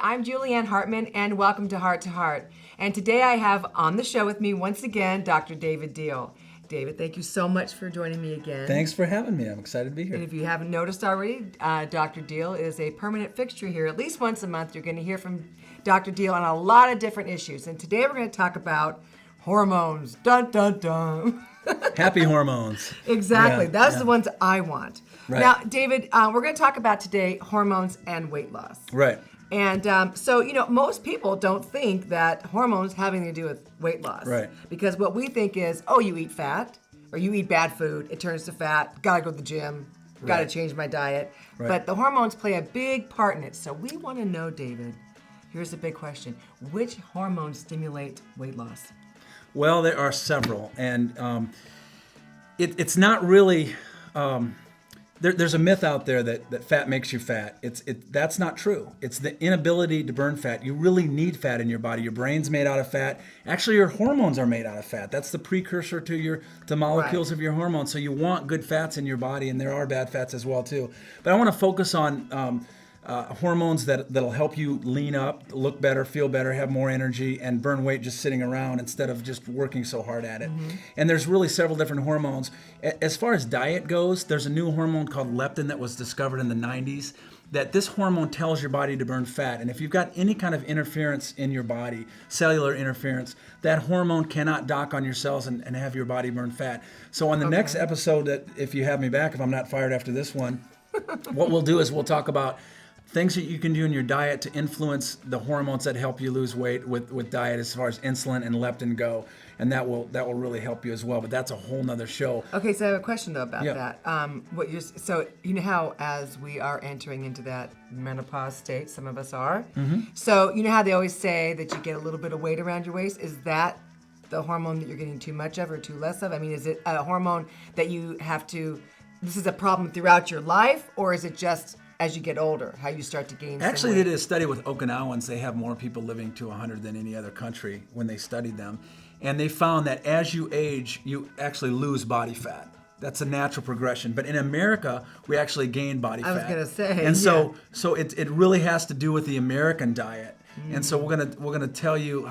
I'm Julianne Hartman, and welcome to Heart to Heart. And today I have on the show with me once again Dr. David Diehl. David, thank you so much for joining me again. Thanks for having me. I'm excited to be here. And if you haven't noticed already, Dr. Diehl is a permanent fixture here. At least once a month, you're going to hear from Dr. Diehl on a lot of different issues. And today we're going to talk about hormones. Dun, dun, dun. Happy hormones. Exactly. Those are the ones I want. Right. Now, David, we're going to talk about today hormones and weight loss. Right. And so, most people don't think that hormones having to do with weight loss. Right. Because what we think is, oh, you eat fat or you eat bad food, it turns to fat, gotta go to the gym, gotta Right. change my diet. Right. But the hormones play a big part in it. So we want to know, David, here's the big question. Which hormones stimulate weight loss? Well, there are several, and it's not really. There's a myth out there that fat makes you fat. That's not true. It's the inability to burn fat. You really need fat in your body. Your brain's made out of fat. Actually, your hormones are made out of fat. That's the precursor to the molecules of your hormones. So you want good fats in your body, and there are bad fats as well too. But I want to focus on hormones that'll help you lean up, look better, feel better, have more energy, and burn weight just sitting around instead of just working so hard at it. Mm-hmm. And there's really several different hormones. As far as diet goes, there's a new hormone called leptin that was discovered in the 90s. That this hormone tells your body to burn fat. And if you've got any kind of interference in your body, cellular interference, that hormone cannot dock on your cells and have your body burn fat. So on the next episode, that if you have me back, if I'm not fired after this one, what we'll do is we'll talk about things that you can do in your diet to influence the hormones that help you lose weight with diet, as far as insulin and leptin go, and that will really help you as well. But that's a whole nother show. Okay, so I have a question though about Yeah. that. So you know how as we are entering into that menopause state, some of us are. Mm-hmm. So you know how they always say that you get a little bit of weight around your waist. Is that the hormone that you're getting too much of or too less of? I mean, is it a hormone that you have to? This is a problem throughout your life, or is it just as you get older, how you start to gain Actually, some they weight? did a study with Okinawans. They have more people living to 100 than any other country when they studied them. And they found that as you age, you actually lose body fat. That's a natural progression. But in America, we actually gain body fat. I was going to say. And so it really has to do with the American diet. And so we're gonna tell you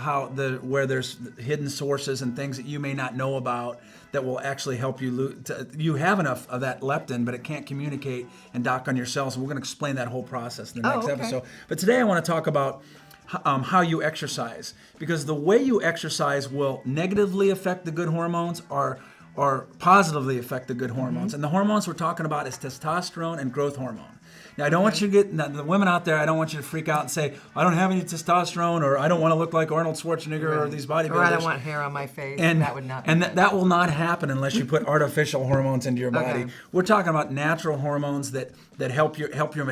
where there's hidden sources and things that you may not know about that will actually help you lose. You have enough of that leptin, but it can't communicate and dock on your cells. And we're gonna explain that whole process in the next episode. But today I want to talk about how you exercise, because the way you exercise will negatively affect the good hormones or positively affect the good hormones. And the hormones we're talking about is testosterone and growth hormone. Now, I don't want you to the women out there, I don't want you to freak out and say, I don't have any testosterone, or I don't want to look like Arnold Schwarzenegger or these bodybuilders. Or I don't want hair on my face. And that would not. And that will not happen unless you put artificial hormones into your body. Okay. We're talking about natural hormones that help your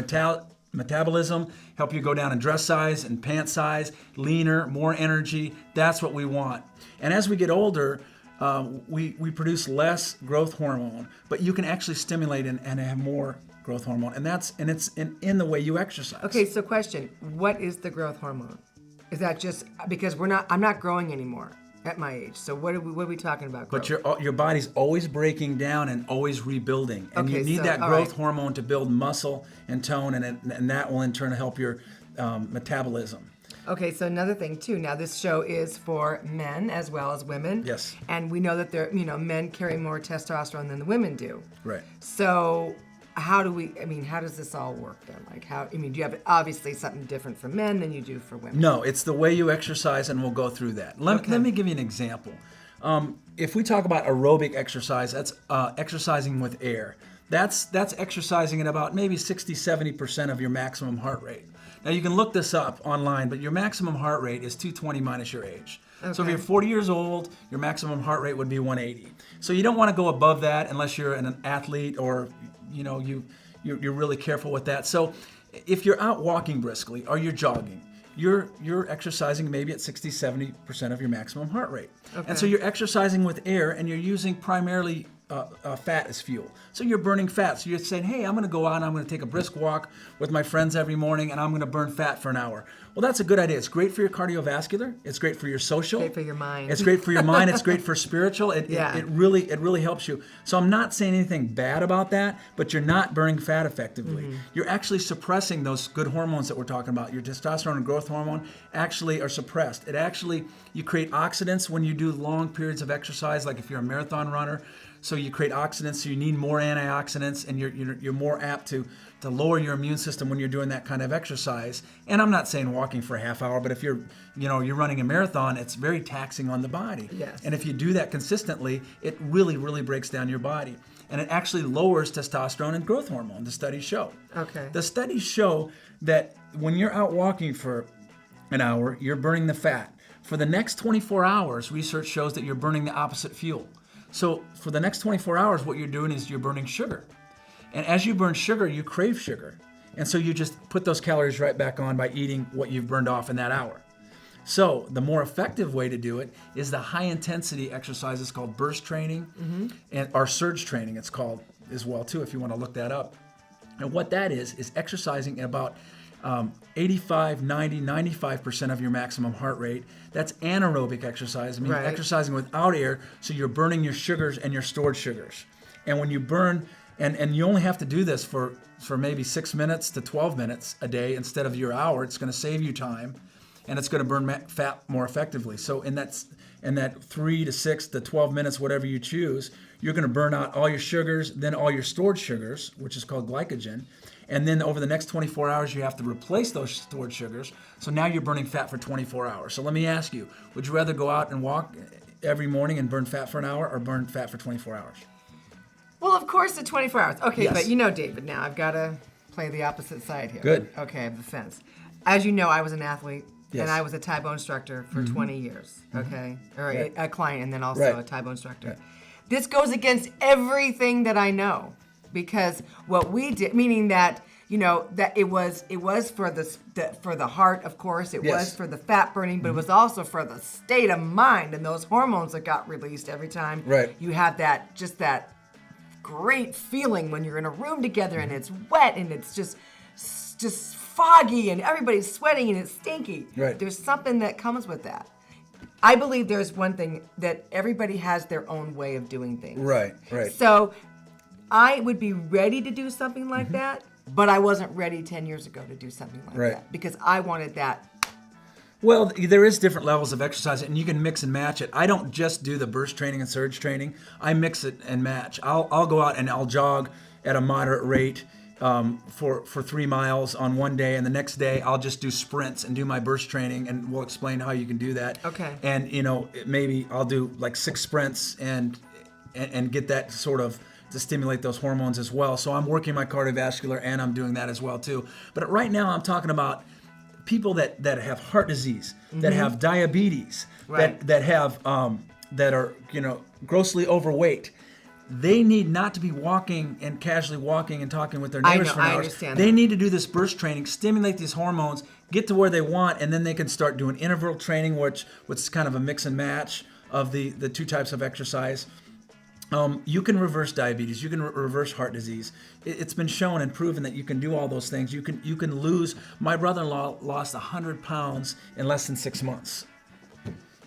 metabolism, help you go down in dress size and pant size, leaner, more energy. That's what we want. And as we get older, we produce less growth hormone, but you can actually stimulate and have more growth hormone, and it's in the way you exercise. Okay, so question: what is the growth hormone? Is that just because I'm not growing anymore at my age? So what are we talking about? Growth? But your body's always breaking down and always rebuilding, and you need that growth hormone to build muscle and tone, and that will in turn help your metabolism. Okay, so another thing too. Now this show is for men as well as women. Yes. And we know that men carry more testosterone than the women do. Right. So how does this all work then? Do you have obviously something different for men than you do for women? No, it's the way you exercise, and we'll go through that. Let me give you an example. If we talk about aerobic exercise, that's exercising with air. That's exercising at about maybe 60-70% of your maximum heart rate. Now you can look this up online, but your maximum heart rate is 220 minus your age. Okay. So if you're 40 years old, your maximum heart rate would be 180. So you don't want to go above that unless you're an athlete or you're really careful with that. So if you're out walking briskly or you're jogging, you're exercising maybe at 60-70% of your maximum heart rate. Okay. And so you're exercising with air, and you're using primarily fat as fuel. So you're burning fat. So you're saying, hey, I'm going to go out and I'm going to take a brisk walk with my friends every morning and I'm going to burn fat for an hour. Well, that's a good idea. It's great for your cardiovascular. It's great for your social. Great for your mind. It's great for your mind. It's great for spiritual. It Yeah. really helps you. So I'm not saying anything bad about that, but you're not burning fat effectively. Mm-hmm. You're actually suppressing those good hormones that we're talking about. Your testosterone and growth hormone actually are suppressed. You create oxidants when you do long periods of exercise, like if you're a marathon runner. So you create oxidants, so you need more antioxidants, and you're more apt to lower your immune system when you're doing that kind of exercise. And I'm not saying walking for a half hour, but if you're running a marathon, it's very taxing on the body. Yes. And if you do that consistently, it really breaks down your body. And it actually lowers testosterone and growth hormone, the studies show. Okay. The studies show that when you're out walking for an hour, you're burning the fat. For the next 24 hours, research shows that you're burning the opposite fuel. So for the next 24 hours, what you're doing is you're burning sugar. And as you burn sugar, you crave sugar. And so you just put those calories right back on by eating what you've burned off in that hour. So the more effective way to do it is the high intensity exercises called burst training or surge training, it's called as well too, if you want to look that up. And what that is exercising at about 85, 90, 95% of your maximum heart rate. That's anaerobic exercise. I mean, Right. exercising without air, so you're burning your sugars and your stored sugars. And when you burn, and you only have to do this for maybe 6 minutes to 12 minutes a day instead of your hour, it's going to save you time, and it's going to burn fat more effectively. So in that 3 to 6 to 12 minutes, whatever you choose, you're going to burn out all your sugars, then all your stored sugars, which is called glycogen. And then over the next 24 hours, you have to replace those stored sugars. So now you're burning fat for 24 hours. So let me ask you, would you rather go out and walk every morning and burn fat for an hour or burn fat for 24 hours? Well, of course, the 24 hours. Okay, Yes. but you know, David, now I've got to play the opposite side here. Good. Okay, of the fence. As you know, I was an athlete, Yes. and I was a Taekwondo instructor for 20 years, okay? Or Right. a client, and then also Right. a Taekwondo instructor. Right. This goes against everything that I know, because what we did, meaning that, you know, that it was for the heart, of course, it Yes. was for the fat burning, but it was also for the state of mind and those hormones that got released every time Right. you have that great feeling when you're in a room together and it's wet and it's just foggy and everybody's sweating and it's stinky. Right. There's something that comes with that. I believe there's one thing that everybody has their own way of doing things. Right. So I would be ready to do something like that, but I wasn't ready 10 years ago to do something like Right. that because I wanted that. Well, there is different levels of exercise, and you can mix and match it. I don't just do the burst training and surge training. I mix it and match. I'll go out and I'll jog at a moderate rate for 3 miles on one day, and the next day I'll just do sprints and do my burst training, and we'll explain how you can do that. Okay. And maybe I'll do like 6 sprints and get that sort of to stimulate those hormones as well. So I'm working my cardiovascular and I'm doing that as well too. But right now I'm talking about people that have heart disease, that have diabetes, Right. that have that are grossly overweight. They need not to be walking and casually walking and talking with their I neighbors know, for I hours. understand They that. need to do this burst training, stimulate these hormones, get to where they want, and then they can start doing interval training, which is kind of a mix and match of the two types of exercise. You can reverse diabetes. You can reverse heart disease. It's been shown and proven that you can do all those things. You can lose. My brother-in-law lost 100 pounds in less than 6 months,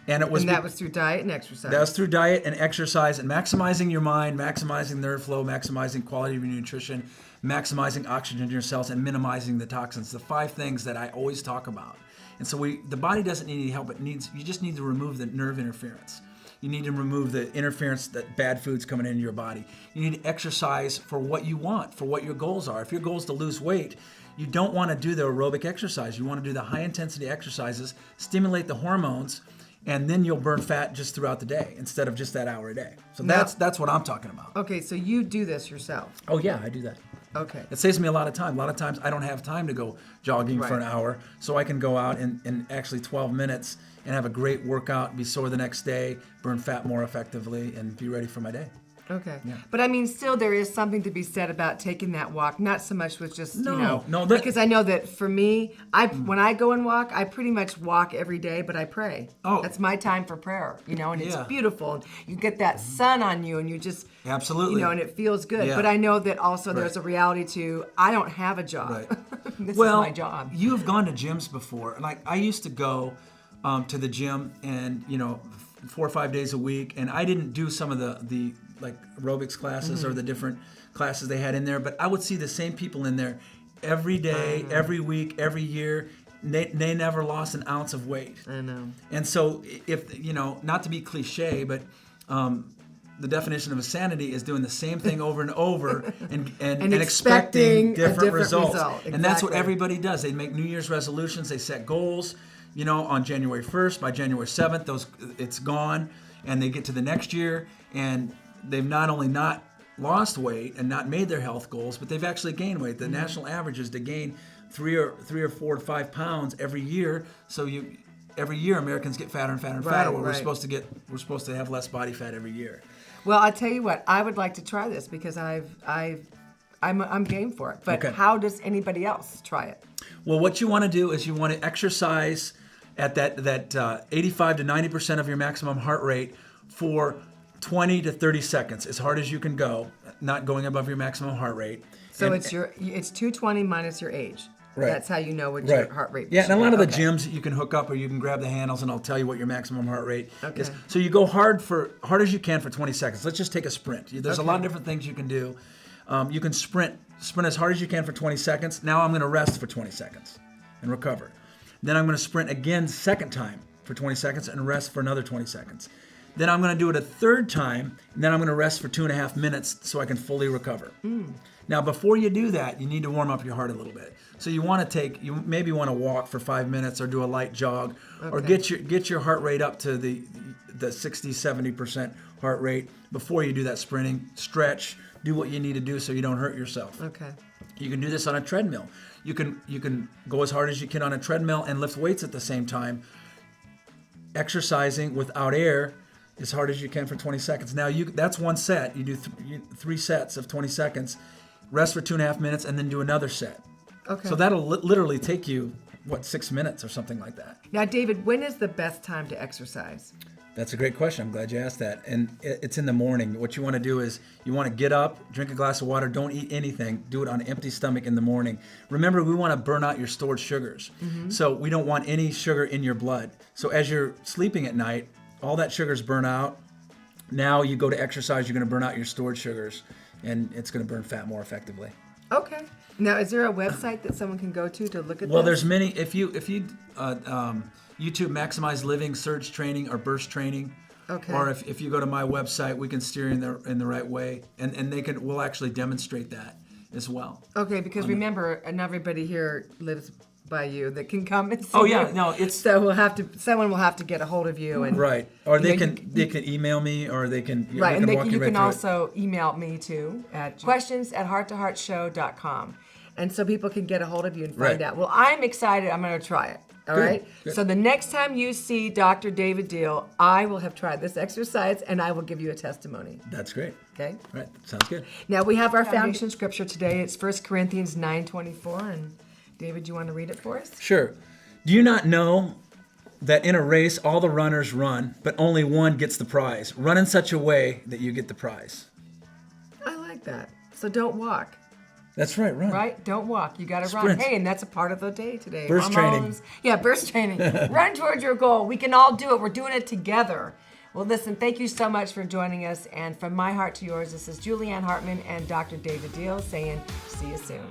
and it was And that was through diet and exercise. that was through diet and exercise and maximizing your mind, maximizing nerve flow, maximizing quality of your nutrition, maximizing oxygen in your cells, and minimizing the toxins. The 5 things that I always talk about. And so the body doesn't need any help. You just need to remove the nerve interference. You need to remove the interference that bad food's coming into your body. You need to exercise for what you want, for what your goals are. If your goal is to lose weight, you don't want to do the aerobic exercise. You want to do the high intensity exercises, stimulate the hormones, and then you'll burn fat just throughout the day instead of just that hour a day. So that's what I'm talking about. Okay, so you do this yourself. Oh yeah, I do that. Okay. It saves me a lot of time. A lot of times I don't have time to go jogging for an Right. hour, so I can go out in actually 12 minutes and have a great workout, be sore the next day, burn fat more effectively, and be ready for my day. Okay. Yeah. But I mean, still, there is something to be said about taking that walk. Not so much with just, No, because I know that for me, when I go and walk, I pretty much walk every day, but I pray. Oh. That's my time for prayer, and it's Yeah. beautiful. And you get that sun on you, and you just, Absolutely. and it feels good. Yeah. But I know that also Right. there's a reality to, I don't have a job. Right. This Well, is my job. you have gone to gyms before. Like I used to go to the gym, and 4 or 5 days a week, and I didn't do some of the like aerobics classes or the different classes they had in there, but I would see the same people in there every day, every week, every year. They never lost an ounce of weight. I know. And so, if not to be cliche, but the definition of insanity is doing the same thing over and over and expecting a different results. result. And that's what Exactly. everybody does. They make New Year's resolutions. They set goals. On January 1st, by January 7th, it's gone, and they get to the next year, and they've not only not lost weight and not made their health goals, but they've actually gained weight. The national average is to gain 3 or 4 to 5 pounds every year. So every year Americans get fatter and fatter and fatter. Right, We're right. supposed to have less body fat every year. Well, I tell you what, I would like to try this because I'm game for it. But Okay. how does anybody else try it? Well, what you want to do is you want to exercise at that 85 to 90% of your maximum heart rate for 20 to 30 seconds, as hard as you can go, not going above your maximum heart rate. So And- it's 220 minus your age. Right. That's how you know what your heart rate. Yeah, and a lot of the Okay. gyms you can hook up, or you can grab the handles, and I'll tell you what your maximum heart rate is. Okay. So you go hard as you can for 20 seconds. Let's just take a sprint. There's a lot of Okay. different things you can do. You can sprint as hard as you can for 20 seconds. Now I'm going to rest for 20 seconds and recover. Then I'm going to sprint again second time for 20 seconds and rest for another 20 seconds. Then I'm going to do it a third time, and then I'm going to rest for 2.5 minutes so I can fully recover. Now, before you do that, you need to warm up your heart a little bit. So you maybe want to walk for 5 minutes or do a light jog, or Okay. get your heart rate up to the 60-70% heart rate before you do that sprinting. Stretch, do what you need to do so you don't hurt yourself. Okay. You can do this on a treadmill. You can go as hard as you can on a treadmill and lift weights at the same time, exercising without air as hard as you can for 20 seconds. Now that's one set. You do 3 sets of 20 seconds, rest for 2.5 minutes, and then do another set. Okay. So that'll literally take you 6 minutes or something like that. Now, David, when is the best time to exercise? That's a great question. I'm glad you asked that. And it's in the morning. What you want to do is you want to get up, drink a glass of water, don't eat anything. Do it on an empty stomach in the morning. Remember, we want to burn out your stored sugars. So we don't want any sugar in your blood. So as you're sleeping at night, all that sugar's burn out. Now you go to exercise, you're going to burn out your stored sugars, and it's going to burn fat more effectively. Okay. Now, is there a website that someone can go to look at Well, this? there's many. If you YouTube Maximize Living Surge Training or Burst Training, Okay. or if you go to my website, we can steer you in the right way, and we'll actually demonstrate that as well. Okay, because remember, not everybody here lives by you that can come and see Oh yeah, you. no, it's So someone will have to get a hold of you and right. Or You they know, can they can email me, or they can right, and walk you right can through it. also email me too at questions@hearttoheartshow.com, and so people can get a hold of you and find Right. out. Well, I'm excited. I'm going to try it. All Good, right. good. So the next time you see Dr. David Diehl, I will have tried this exercise and I will give you a testimony. That's great. Okay. Right, sounds good. Now we have our foundation scripture today. It's 1 Corinthians 9:24, and David, you want to read it for us? Sure. Do you not know that in a race all the runners run, but only one gets the prize? Run in such a way that you get the prize. I like that. So don't walk. That's right, run. Right? Don't walk. You got to run. Sprint. Hey, and that's a part of the day today. Burst training. Yeah, burst training. Run towards your goal. We can all do it. We're doing it together. Well, listen, thank you so much for joining us. And from my heart to yours, this is Julianne Hartman and Dr. David Diehl saying, see you soon.